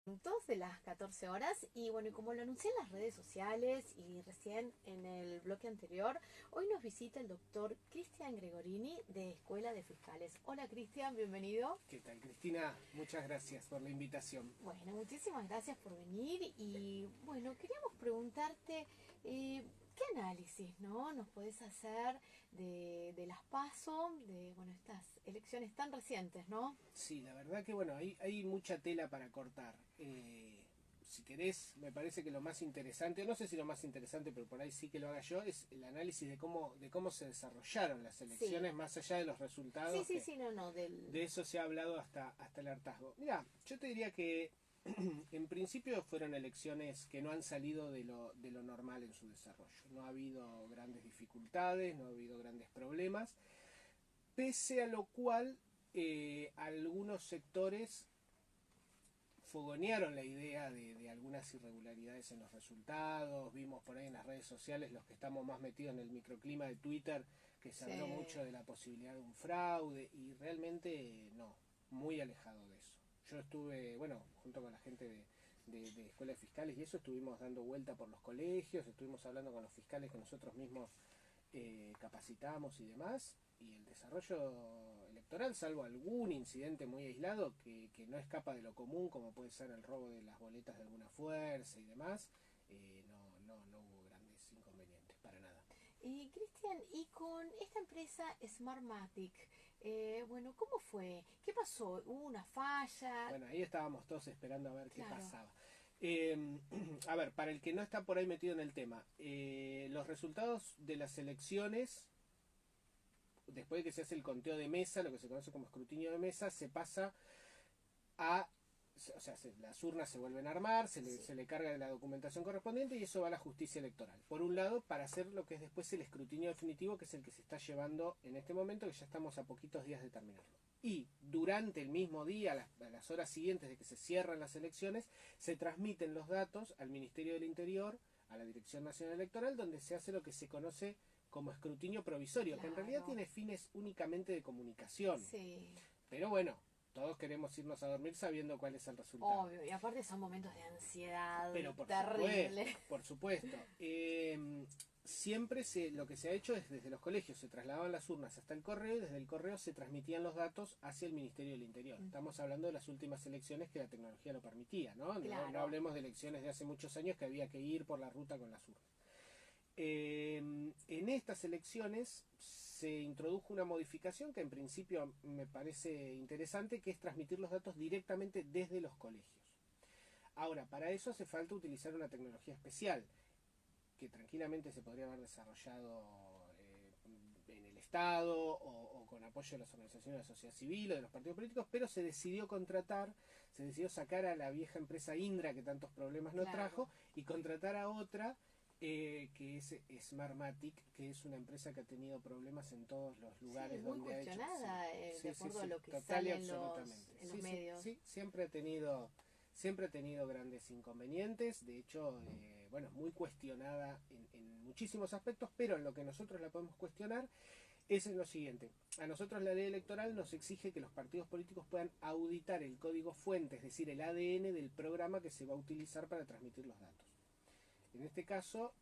Dos de las 14 horas y bueno, y como lo anuncié en las redes sociales y recién en el bloque anterior, hoy nos visita el doctor Cristian Gregorini de Escuela de Fiscales. Hola Cristian, bienvenido. ¿Qué tal, Cristina? Muchas gracias por la invitación. Bueno, muchísimas gracias por venir y bueno, queríamos preguntarte qué análisis, ¿no? Nos podés hacer de las PASO, de bueno, estas elecciones tan recientes, ¿no? Sí, la verdad que bueno, hay mucha tela para cortar. Si querés, me parece que lo más interesante, no sé si lo más interesante, pero por ahí sí que lo haga yo, es el análisis de cómo se desarrollaron las Sí, elecciones, más allá de los sí, resultados, sí, que sí, no, no, del... de eso se ha hablado hasta el hartazgo. Mira, yo te diría que en principio fueron elecciones que no han salido de lo normal en su desarrollo. No ha habido grandes dificultades, no ha habido grandes problemas, pese a lo cual algunos sectores fogonearon la idea de algunas irregularidades en los resultados. Vimos por ahí en las redes sociales, los que estamos más metidos en el microclima de Twitter, que se habló Sí. mucho de la posibilidad de un fraude y realmente no, muy alejado de eso. Yo estuve, bueno, junto con la gente de escuelas fiscales y eso, estuvimos dando vuelta por los colegios, estuvimos hablando con los fiscales que nosotros mismos capacitamos y demás, y el desarrollo electoral, salvo algún incidente muy aislado que no escapa de lo común, como puede ser el robo de las boletas de alguna fuerza y demás, no hubo grandes inconvenientes, para nada. Y Cristian, y con esta empresa Smartmatic, bueno, ¿cómo fue? ¿Qué pasó? ¿Hubo una falla? Bueno, ahí estábamos todos esperando a ver qué Claro, pasaba. A ver, para el que no está por ahí metido en el tema, los resultados de las elecciones, después de que se hace el conteo de mesa, lo que se conoce como escrutinio de mesa, se pasa a, o sea, las urnas se vuelven a armar, sí, se le carga la documentación correspondiente y eso va a la justicia electoral. Por un lado, para hacer lo que es después el escrutinio definitivo, que es el que se está llevando en este momento, que ya estamos a poquitos días de terminarlo. Y durante el mismo día, a las horas siguientes de que se cierran las elecciones, se transmiten los datos al Ministerio del Interior, a la Dirección Nacional Electoral, donde se hace lo que se conoce como escrutinio provisorio, que en realidad claro, tiene fines únicamente de comunicación. sí, Pero bueno, todos queremos irnos a dormir sabiendo cuál es el resultado. obvio. Y aparte son momentos de ansiedad Pero por supuesto, terrible. por supuesto. Siempre lo que se ha hecho es desde los colegios se trasladaban las urnas hasta el correo y desde el correo se transmitían los datos hacia el Ministerio del Interior. Estamos hablando de las últimas elecciones que la tecnología lo permitía, ¿no? No Claro, hablemos de elecciones de hace muchos años que había que ir por la ruta con las urnas. En estas elecciones se introdujo una modificación que en principio me parece interesante, que es transmitir los datos directamente desde los colegios. Ahora, para eso hace falta utilizar una tecnología especial, que tranquilamente se podría haber desarrollado en el Estado o con apoyo de las organizaciones de la sociedad civil o de los partidos políticos, pero se decidió sacar a la vieja empresa Indra que tantos problemas nos claro. trajo y contratar a otra que es Smartmatic, que es una empresa que ha tenido problemas en todos los Sí, lugares muy donde ha hecho. Sí, cuestionada, de sí, sí, acuerdo a sí, lo que total y sale absolutamente. en los Sí, sí, medios. sí, siempre ha tenido grandes inconvenientes. De hecho, bueno, muy cuestionada en muchísimos aspectos, pero en lo que nosotros la podemos cuestionar es en lo siguiente. A nosotros la ley electoral nos exige que los partidos políticos puedan auditar el código fuente, es decir, el ADN del programa que se va a utilizar para transmitir los datos. En este caso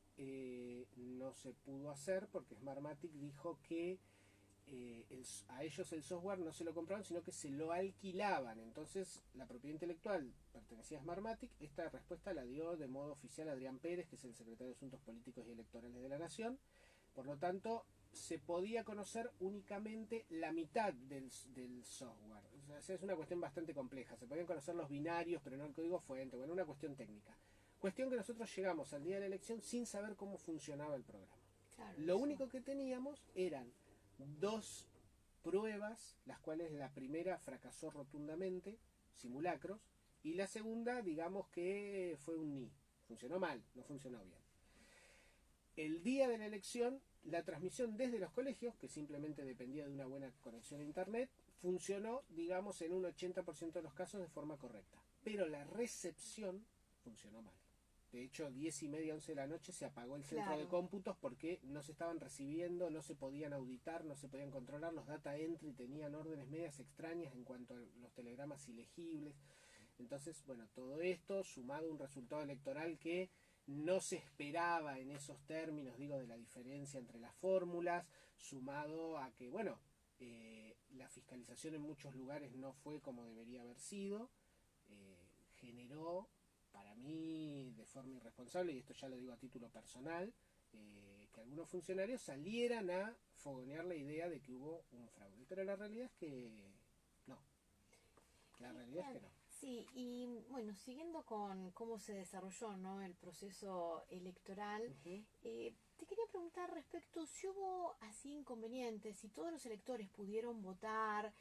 no se pudo hacer porque Smartmatic dijo que a ellos el software no se lo compraban, sino que se lo alquilaban. Entonces la propiedad intelectual pertenecía a Smartmatic. Esta respuesta la dio de modo oficial Adrián Pérez, que es el secretario de Asuntos Políticos y Electorales de la Nación. Por lo tanto, se podía conocer únicamente la mitad del software. O sea, es una cuestión bastante compleja. Se podían conocer los binarios, pero no el código fuente. Bueno, una cuestión técnica. Cuestión que nosotros llegamos al día de la elección sin saber cómo funcionaba el programa. Claro, Lo eso. único que teníamos eran dos pruebas, las cuales la primera fracasó rotundamente, simulacros, y la segunda, digamos que fue un ni. Funcionó mal, no funcionó bien. El día de la elección, la transmisión desde los colegios, que simplemente dependía de una buena conexión a Internet, funcionó, digamos, en un 80% de los casos de forma correcta. Pero la recepción funcionó mal. De hecho, 10:30, 11 de la noche se apagó el centro de Claro. cómputos porque no se estaban recibiendo, no se podían auditar, no se podían controlar. Los data entry tenían órdenes medias extrañas en cuanto a los telegramas ilegibles. Entonces, bueno, todo esto sumado a un resultado electoral que no se esperaba en esos términos, digo, de la diferencia entre las fórmulas, sumado a que, bueno, la fiscalización en muchos lugares no fue como debería haber sido, generó, para mí, de forma irresponsable, y esto ya lo digo a título personal, que algunos funcionarios salieran a fogonear la idea de que hubo un fraude. Pero la realidad es que no. La realidad es que no. Sí, y bueno, siguiendo con cómo se desarrolló, ¿no?, el proceso electoral, te quería preguntar respecto si hubo así inconvenientes, si todos los electores pudieron votar,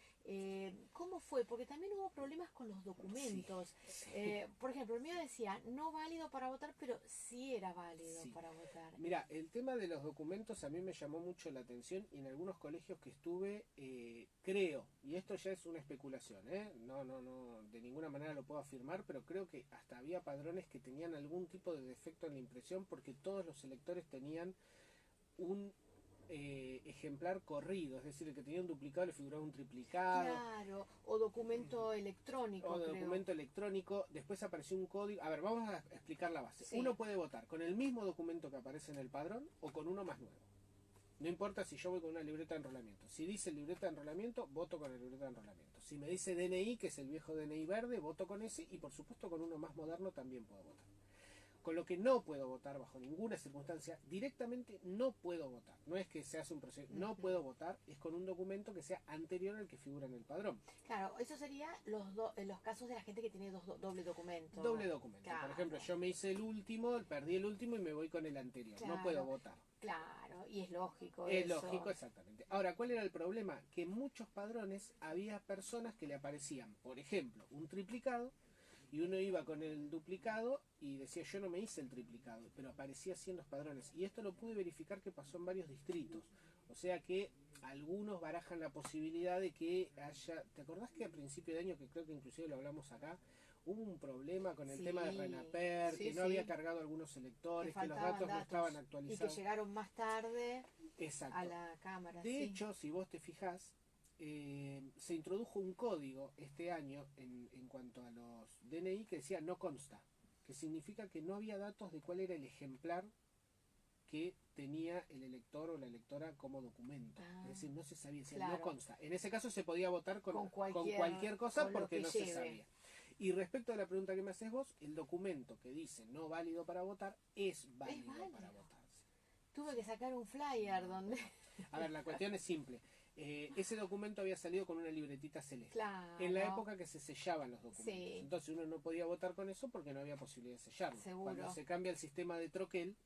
¿cómo fue? Porque también hubo problemas con los documentos. Sí. Por ejemplo, el mío decía no válido para votar, pero sí era válido para votar. Mira, el tema de los documentos a mí me llamó mucho la atención y en algunos colegios que estuve, creo, y esto ya es una especulación, no, de ninguna manera lo puedo afirmar, pero creo que hasta había padrones que tenían algún tipo de defecto en la impresión porque todos los electores tenían un ejemplar corrido, es decir, el que tenía un duplicado le figuraba un triplicado. Claro, o documento electrónico. O de documento electrónico, después apareció un código. A ver, vamos a explicar la base. Sí. Uno puede votar con el mismo documento que aparece en el padrón o con uno más nuevo. No importa si yo voy con una libreta de enrolamiento. Si dice libreta de enrolamiento, voto con la libreta de enrolamiento. Si me dice DNI, que es el viejo DNI verde, voto con ese y por supuesto con uno más moderno también puedo votar. Con lo que no puedo votar bajo ninguna circunstancia, directamente no puedo votar. No es que se hace un proceso, no puedo votar, es con un documento que sea anterior al que figura en el padrón. Claro, eso sería los casos de la gente que tiene doble documento. Doble documento. Claro. Por ejemplo, yo me hice el último, perdí el último y me voy con el anterior. Claro. No puedo votar. Claro, y es lógico. Es eso. lógico, exactamente. Ahora, ¿cuál era el problema? Que en muchos padrones había personas que le aparecían, por ejemplo, un triplicado, y uno iba con el duplicado y decía yo no me hice el triplicado, pero aparecía así en los padrones. Y esto lo pude verificar que pasó en varios distritos. O sea que algunos barajan la posibilidad de que haya... ¿Te acordás que a principio de año, que creo que inclusive lo hablamos acá, hubo un problema con el tema de RENAPER, que no había cargado algunos electores, que los datos no estaban actualizados? Y que llegaron más tarde. Exacto. A la Cámara. De hecho, si vos te fijás, se introdujo un código este año en cuanto a los DNI que decía no consta, que significa que no había datos de cuál era el ejemplar que tenía el elector o la electora como documento. Es decir, no se sabía, no consta. En ese caso se podía votar con cualquier cosa porque no se sabía. Y respecto a la pregunta que me haces vos, el documento que dice no válido para votar es válido para votarse. Tuve que sacar un flyer donde... A ver, la cuestión es simple. Ese documento había salido con una libretita celeste. Claro. En la época que se sellaban los documentos. Sí. Entonces uno no podía votar con eso porque no había posibilidad de sellarlo. Seguro. Cuando se cambia el sistema de troquel,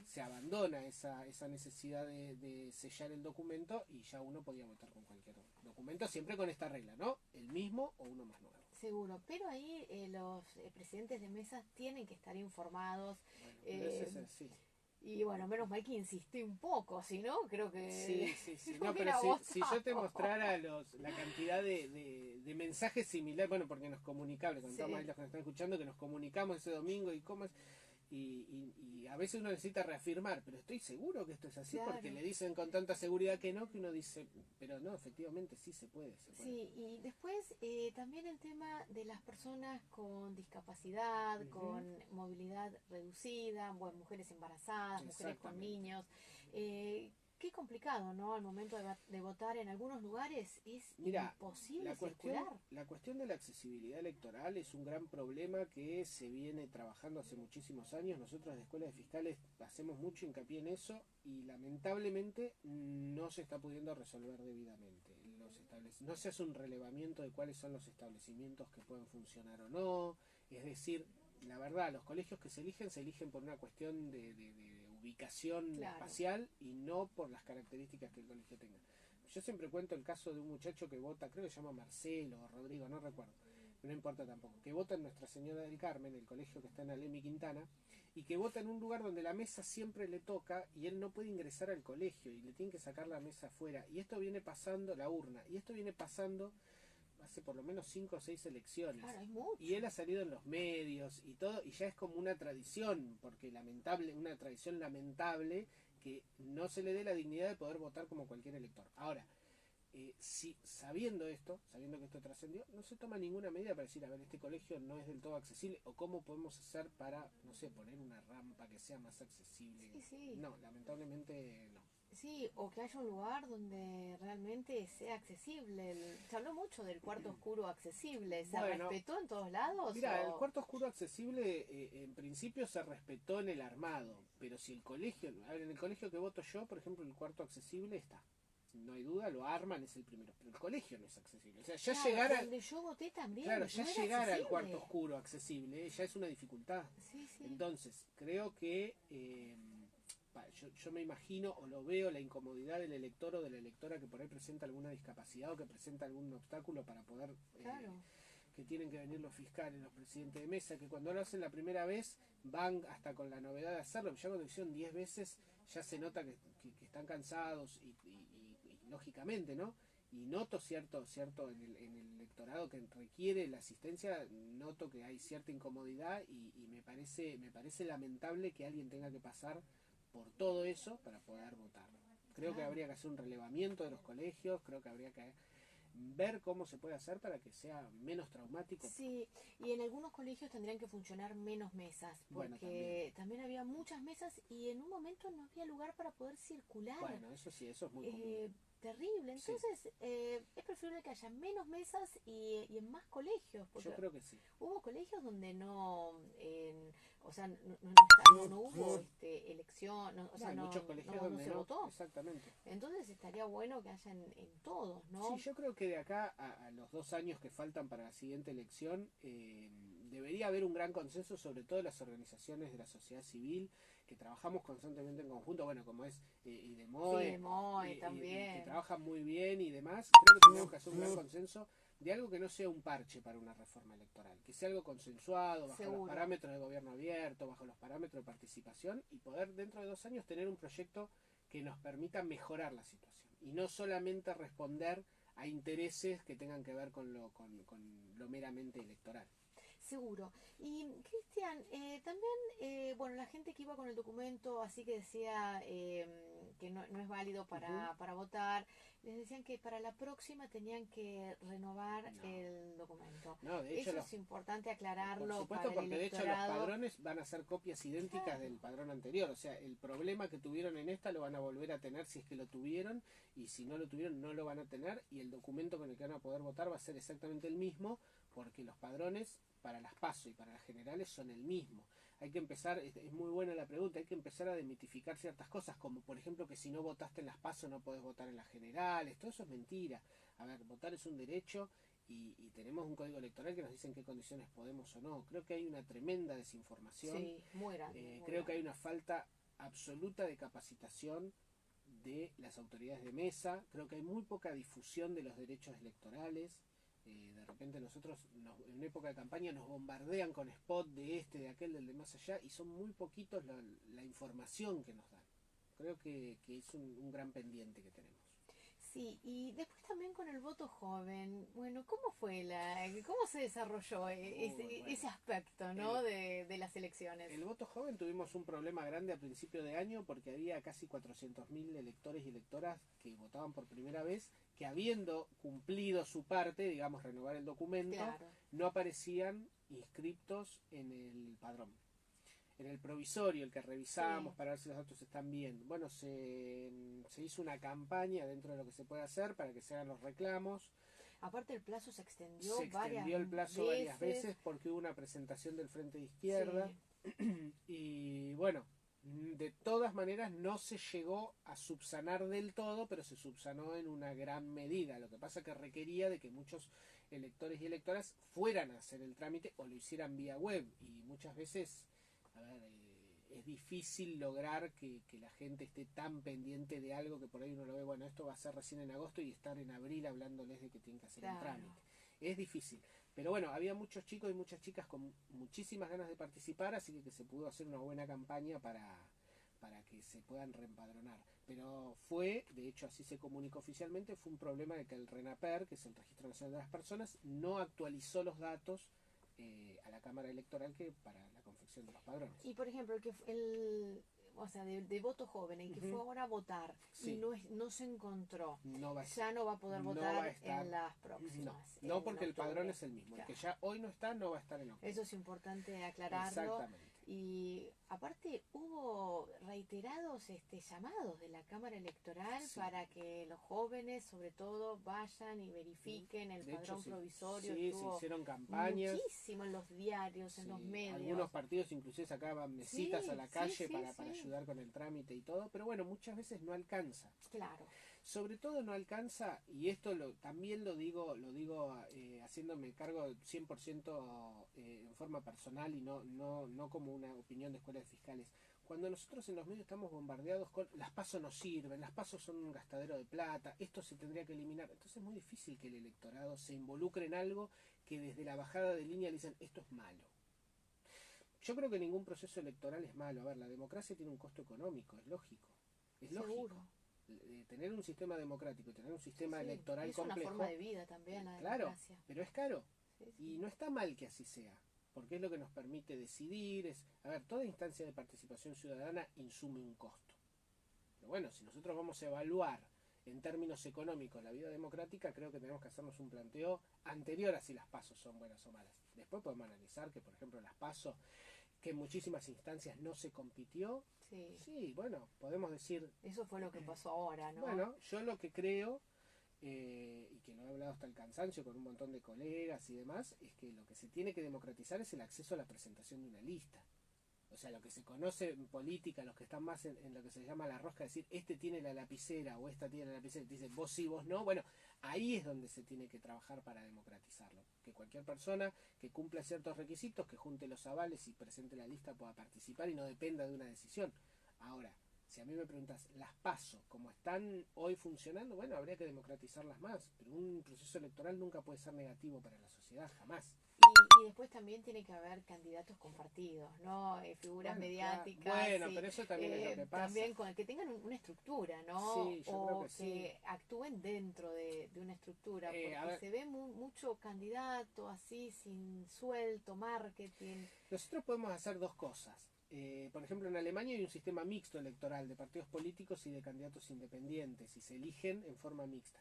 se abandona esa necesidad de sellar el documento y ya uno podía votar con cualquier documento, siempre con esta regla, ¿no? El mismo o uno más nuevo. Seguro, pero ahí los presidentes de mesas tienen que estar informados. Bueno, sí. Y bueno, menos mal que insistí un poco, si no, creo que... Sí. No, pero si yo te mostrara la cantidad de mensajes similares, bueno, porque nos comunicamos, contamos a los que nos están escuchando, que nos comunicamos ese domingo y cómo es... Y a veces uno necesita reafirmar, pero estoy seguro que esto es así, porque le dicen con tanta seguridad que no, que uno dice, pero no, efectivamente sí se puede. Sí, y después también el tema de las personas con discapacidad, con movilidad reducida, bueno, mujeres embarazadas, mujeres con niños. Qué complicado, ¿no? Al momento de votar en algunos lugares es imposible circular. La cuestión de la accesibilidad electoral es un gran problema que se viene trabajando hace muchísimos años. Nosotros de Escuela de Fiscales hacemos mucho hincapié en eso y lamentablemente no se está pudiendo resolver debidamente. No se hace un relevamiento de cuáles son los establecimientos que pueden funcionar o no. Es decir, la verdad, los colegios que se eligen por una cuestión de ubicación espacial y no por las características que el colegio tenga. Yo siempre cuento el caso de un muchacho que vota, creo que se llama Marcelo o Rodrigo, no recuerdo, no importa tampoco, que vota en Nuestra Señora del Carmen, el colegio que está en Alem y Quintana, y que vota en un lugar donde la mesa siempre le toca y él no puede ingresar al colegio y le tienen que sacar la mesa afuera. Y esto viene pasando, la urna, y esto viene pasando hace por lo menos 5 o 6 elecciones. Claro, hay mucho. Y él ha salido en los medios y todo, y ya es como una tradición, porque una tradición lamentable que no se le dé la dignidad de poder votar como cualquier elector. Ahora, si sabiendo que esto trascendió, no se toma ninguna medida para decir, a ver, este colegio no es del todo accesible, o cómo podemos hacer para, no sé, poner una rampa que sea más accesible. Sí, sí. No, lamentablemente no. Sí, o que haya un lugar donde realmente sea accesible. Se habló mucho del cuarto oscuro accesible. ¿Se Bueno, respetó en todos lados? Mira, el O... cuarto oscuro accesible en principio se respetó en el armado, pero si el colegio, a ver, en el colegio que voto yo, por ejemplo, el cuarto accesible está. No hay duda, lo arman, es el primero, pero el colegio no es accesible. O sea, ya Claro, llegar donde yo voté también. claro, ya No era llegar al accesible. cuarto oscuro accesible ya es una dificultad. Sí, sí. Entonces, creo que yo me imagino o lo veo la incomodidad del elector o de la electora que por ahí presenta alguna discapacidad o que presenta algún obstáculo para poder Claro. que tienen que venir los fiscales, los presidentes de mesa, que cuando lo hacen la primera vez van hasta con la novedad de hacerlo, ya cuando lo hicieron 10 veces ya se nota que están cansados y lógicamente, ¿no? Y noto cierto en el electorado que requiere la asistencia, noto que hay cierta incomodidad y me parece lamentable que alguien tenga que pasar por todo eso para poder votar. Creo que habría que hacer un relevamiento de los colegios, creo que habría que ver cómo se puede hacer para que sea menos traumático. Sí, y en algunos colegios tendrían que funcionar menos mesas, porque también había muchas mesas y en un momento no había lugar para poder circular. Bueno, eso sí, eso es muy común. Terrible, entonces Sí. Es preferible que haya menos mesas y en más colegios, porque Yo creo que sí. hubo colegios donde no, o sea, no hubo elección, o sea, Hay no, muchos colegios no donde se no, votó. exactamente. Entonces estaría bueno que haya en todos, ¿no? Sí, yo creo que de acá a los 2 años que faltan para la siguiente elección, debería haber un gran consenso, sobre todo las organizaciones de la sociedad civil, que trabajamos constantemente en conjunto, bueno, como es IDEMOE, Sí, Moe también. que trabajan muy bien y demás. Creo que tenemos que hacer un gran consenso de algo que no sea un parche para una reforma electoral, que sea algo consensuado, bajo los parámetros de gobierno abierto, bajo los parámetros de participación, y poder dentro de 2 años tener un proyecto que nos permita mejorar la situación y no solamente responder a intereses que tengan que ver con lo meramente electoral. Seguro. Y Cristian, también, bueno, la gente que iba con el documento, así que decía que no es válido para votar, les decían que para la próxima tenían que renovar el documento. No, de hecho, eso es importante aclararlo. Por supuesto, para porque el de hecho los padrones van a ser copias idénticas del padrón anterior. O sea, el problema que tuvieron en esta lo van a volver a tener si es que lo tuvieron, y si no lo tuvieron no lo van a tener, y el documento con el que van a poder votar va a ser exactamente el mismo, porque los padrones para las PASO y para las generales son el mismo. Hay que empezar, es muy buena la pregunta, hay que empezar a demitificar ciertas cosas, como por ejemplo que si no votaste en las PASO no podés votar en las generales. Todo eso es mentira. A ver, votar es un derecho y tenemos un código electoral que nos dice en qué condiciones podemos o no. Creo que hay una tremenda desinformación. Sí, muy grande. Creo que hay una falta absoluta de capacitación de las autoridades de mesa. Creo que hay muy poca difusión de los derechos electorales. De repente nosotros en una época de campaña nos bombardean con spot de este, de aquel, del de más allá, y son muy poquitos la información que nos dan. Creo que es un gran pendiente que tenemos. Sí, y después también con el voto joven, bueno, ¿cómo fue cómo se desarrolló ese aspecto, ¿no? de las elecciones? El voto joven tuvimos un problema grande a principio de año porque había casi 400.000 electores y electoras que votaban por primera vez, que habiendo cumplido su parte, digamos, renovar el documento, no aparecían inscriptos en el padrón. En el provisorio, el que revisamos para ver si los datos están bien. Bueno, se hizo una campaña dentro de lo que se puede hacer para que se hagan los reclamos. Aparte el plazo se extendió el plazo varias veces porque hubo una presentación del Frente de Izquierda. Sí. Y bueno, de todas maneras no se llegó a subsanar del todo, pero se subsanó en una gran medida. Lo que pasa que requería de que muchos electores y electoras fueran a hacer el trámite o lo hicieran vía web, y muchas veces es difícil lograr que la gente esté tan pendiente de algo que por ahí uno lo ve, bueno, esto va a ser recién en agosto, y estar en abril hablándoles de que tienen que hacer el trámite. Es difícil. Pero bueno, había muchos chicos y muchas chicas con muchísimas ganas de participar, así que se pudo hacer una buena campaña para que se puedan reempadronar. Pero fue, de hecho así se comunicó oficialmente, fue un problema de que el RENAPER, que es el Registro Nacional de las Personas, no actualizó los datos a la Cámara Electoral que para la confección de los padrones. Y por ejemplo, o sea, de voto joven y que fue ahora a votar Sí. y no se encontró, No va a ya no va a poder no votar va a estar. en las próximas. No en porque el octubre. padrón es el mismo. Claro. El que ya hoy no está, no va a estar en octubre. Eso es importante aclararlo. Exactamente. Y aparte hubo reiterados llamados de la Cámara Electoral Sí. para que los jóvenes, sobre todo, vayan y verifiquen el De hecho, padrón sí. provisorio. Sí, se Estuvo hicieron campañas. muchísimo en los diarios, en Sí, los medios. algunos partidos inclusive sacaban mesitas Sí, a la sí, calle sí, para sí. ayudar con el trámite y todo, pero bueno, muchas veces no alcanza. Claro. Sobre todo no alcanza, y esto también lo digo haciéndome cargo 100% en forma personal y no como una opinión de escuelas de fiscales. Cuando nosotros en los medios estamos bombardeados con las PASO no sirven, las PASO son un gastadero de plata, esto se tendría que eliminar, entonces es muy difícil que el electorado se involucre en algo que desde la bajada de línea le dicen esto es malo. Yo creo que ningún proceso electoral es malo. A ver, la democracia tiene un costo económico, es lógico. Es lógico. Seguro. Tener un sistema democrático y tener un sistema Sí, electoral es complejo. una forma de vida también la claro, democracia. pero es caro. Sí, sí. Y no está mal que así sea, porque es lo que nos permite decidir. A ver, toda instancia de participación ciudadana insume un costo. Pero bueno, si nosotros vamos a evaluar en términos económicos la vida democrática, creo que tenemos que hacernos un planteo anterior a si las PASO son buenas o malas. Después podemos analizar que, por ejemplo, las PASO, que en muchísimas instancias no se compitió, sí, bueno, podemos decir... Eso fue lo que pasó ahora, ¿no? Bueno, yo lo que creo, y que lo he hablado hasta el cansancio con un montón de colegas y demás, es que lo que se tiene que democratizar es el acceso a la presentación de una lista. O sea, lo que se conoce en política, los que están más en lo que se llama la rosca, decir, este tiene la lapicera o esta tiene la lapicera, y te dicen vos sí, vos no, bueno, ahí es donde se tiene que trabajar para democratizarlo. Que cualquier persona que cumpla ciertos requisitos, que junte los avales y presente la lista pueda participar y no dependa de una decisión. Ahora, si a mí me preguntas, las PASO, como están hoy funcionando, bueno, habría que democratizarlas más, pero un proceso electoral nunca puede ser negativo para la sociedad, jamás. Y después también tiene que haber candidatos compartidos, ¿no? Figuras mediáticas. Bueno, pero eso también es lo que pasa. También que tengan una estructura, ¿no? Sí, yo o creo que sí. actúen dentro de una estructura. Porque se ve mucho candidato así, sin suelto, marketing. Nosotros podemos hacer dos cosas. Por ejemplo, en Alemania hay un sistema mixto electoral de partidos políticos y de candidatos independientes y se eligen en forma mixta.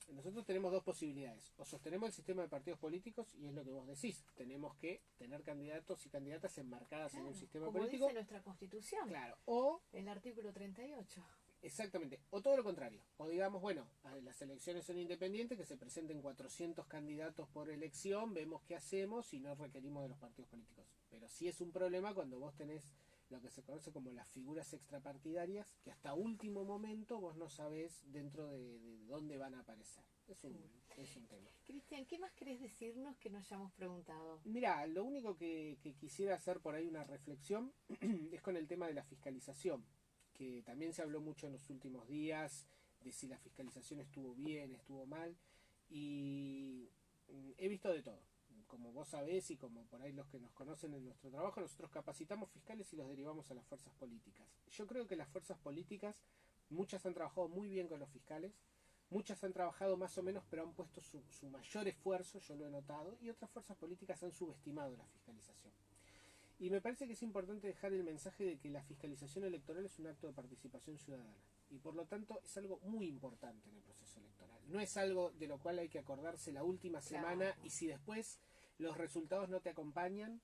Nosotros tenemos dos posibilidades. O sostenemos el sistema de partidos políticos y es lo que vos decís. Tenemos que tener candidatos y candidatas enmarcadas en un sistema político. Como dice nuestra Constitución. Claro. O el artículo 38. Exactamente. O todo lo contrario. O digamos, bueno, las elecciones son independientes, que se presenten 400 candidatos por elección, vemos qué hacemos y no requerimos de los partidos políticos. Pero sí es un problema cuando vos tenés lo que se conoce como las figuras extrapartidarias, que hasta último momento vos no sabés dentro de dónde van a aparecer. Es un tema. Cristian, ¿qué más querés decirnos que no hayamos preguntado? Mirá, lo único que quisiera hacer por ahí una reflexión es con el tema de la fiscalización, que también se habló mucho en los últimos días de si la fiscalización estuvo bien, estuvo mal, y he visto de todo. Como vos sabés y como por ahí los que nos conocen en nuestro trabajo, nosotros capacitamos fiscales y los derivamos a las fuerzas políticas. Yo creo que las fuerzas políticas, muchas han trabajado muy bien con los fiscales, muchas han trabajado más o menos, pero han puesto su mayor esfuerzo, yo lo he notado, y otras fuerzas políticas han subestimado la fiscalización. Y me parece que es importante dejar el mensaje de que la fiscalización electoral es un acto de participación ciudadana. Y por lo tanto es algo muy importante en el proceso electoral. No es algo de lo cual hay que acordarse la última semana y si después los resultados no te acompañan,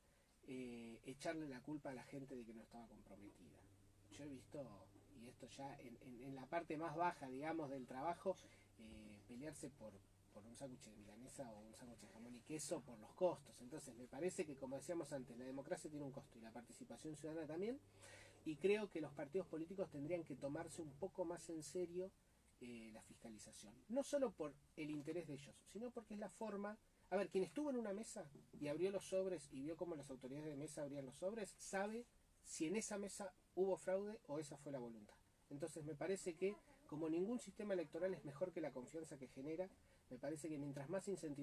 echarle la culpa a la gente de que no estaba comprometida. Yo he visto, y esto ya en la parte más baja, digamos, del trabajo, pelearse por un sándwich de milanesa o un sándwich de jamón y queso por los costos. Entonces me parece que, como decíamos antes, la democracia tiene un costo y la participación ciudadana también, y creo que los partidos políticos tendrían que tomarse un poco más en serio la fiscalización. No solo por el interés de ellos, sino porque es la forma... A ver, quien estuvo en una mesa y abrió los sobres y vio cómo las autoridades de mesa abrían los sobres, sabe si en esa mesa hubo fraude o esa fue la voluntad. Entonces me parece que, como ningún sistema electoral es mejor que la confianza que genera, me parece que mientras más incentivos